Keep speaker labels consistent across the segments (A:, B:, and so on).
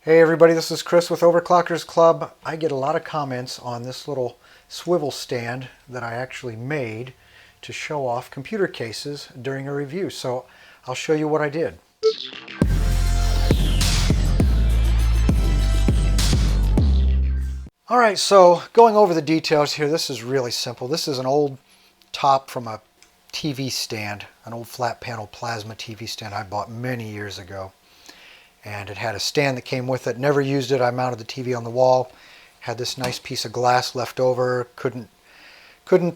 A: Hey everybody, this is Chris with Overclockers Club. I get a lot of comments on this little swivel stand that I actually made to show off computer cases during a review. So I'll show you what I did. Alright, so going over the details here, this is really simple. This is an old top from a TV stand, an old flat panel plasma TV stand I bought many years ago. And it had a stand that came with it. Never used it. I mounted the TV on the wall. Had this nice piece of glass left over. Couldn't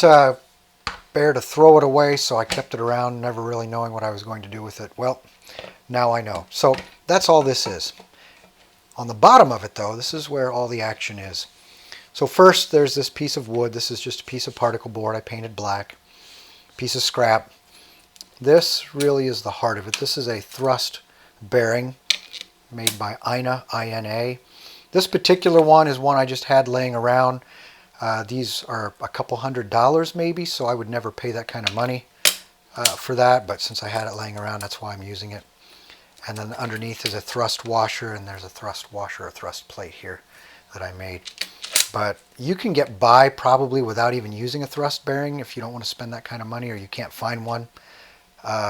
A: bear to throw it away, so I kept it around, never really knowing what I was going to do with it. Well, now I know. So that's all this is. On the bottom of it, though, this is where all the action is. So first, there's this piece of wood. This is just a piece of particle board I painted black. Piece of scrap. This really is the heart of it. This is a thrust bearing made by INA, I-N-A. This particular one is one I just had laying around. These are a couple $100 maybe, so I would never pay that kind of money for that, but since I had it laying around, that's why I'm using it. And then underneath is a thrust washer, and there's a thrust washer or thrust plate here that I made. But you can get by probably without even using a thrust bearing if you don't want to spend that kind of money or you can't find one.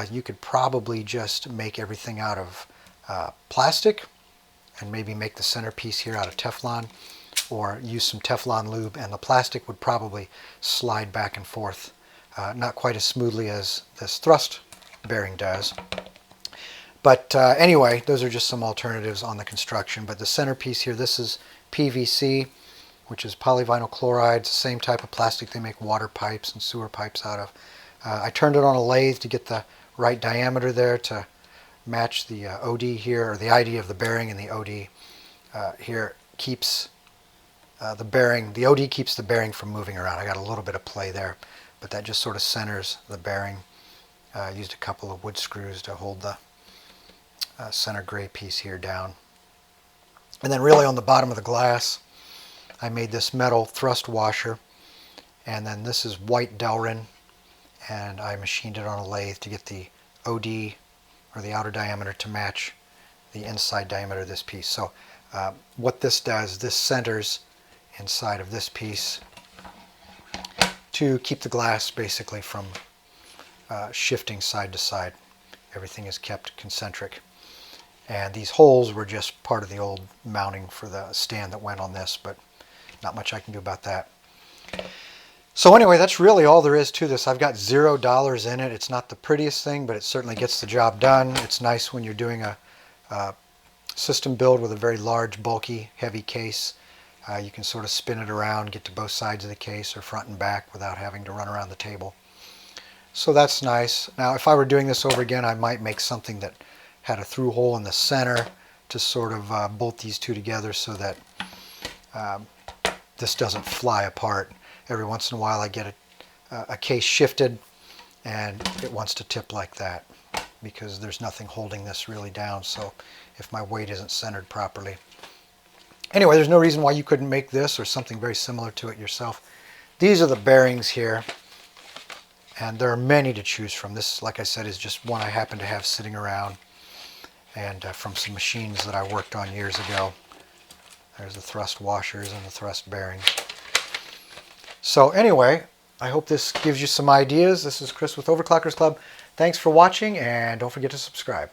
A: You could probably just make everything out of plastic and maybe make the centerpiece here out of Teflon, or use some Teflon lube, and the plastic would probably slide back and forth not quite as smoothly as this thrust bearing does. But anyway, those are just some alternatives on the construction. But the centerpiece here, this is PVC, which is polyvinyl chloride. It's the same type of plastic they make water pipes and sewer pipes out of. I turned it on a lathe to get the right diameter there to match the OD here, or the ID of the bearing, and the OD here keeps the bearing. The OD keeps the bearing from moving around. I got a little bit of play there, but that just sort of centers the bearing. Used a couple of wood screws to hold the center gray piece here down. And then really on the bottom of the glass, I made this metal thrust washer, and then this is white Delrin, and I machined it on a lathe to get the OD, or the outer diameter, to match the inside diameter of this piece. So what this does, this centers inside of this piece to keep the glass basically from shifting side to side. Everything is kept concentric. And these holes were just part of the old mounting for the stand that went on this, but not much I can do about that. So anyway, that's really all there is to this. I've got $0 in it. It's not the prettiest thing, but it certainly gets the job done. It's nice when you're doing a system build with a very large, bulky, heavy case. You can sort of spin it around, get to both sides of the case or front and back without having to run around the table. So that's nice. Now, if I were doing this over again, I might make something that had a through hole in the center to sort of bolt these two together so that this doesn't fly apart. Every once in a while I get a case shifted and it wants to tip like that because there's nothing holding this really down, so if my weight isn't centered properly. Anyway, there's no reason why you couldn't make this or something very similar to it yourself. These are the bearings here, and there are many to choose from. This, like I said, is just one I happen to have sitting around, and from some machines that I worked on years ago. There's the thrust washers and the thrust bearings. So anyway, I hope this gives you some ideas. This is Chris with Overclockers Club. Thanks for watching, and don't forget to subscribe.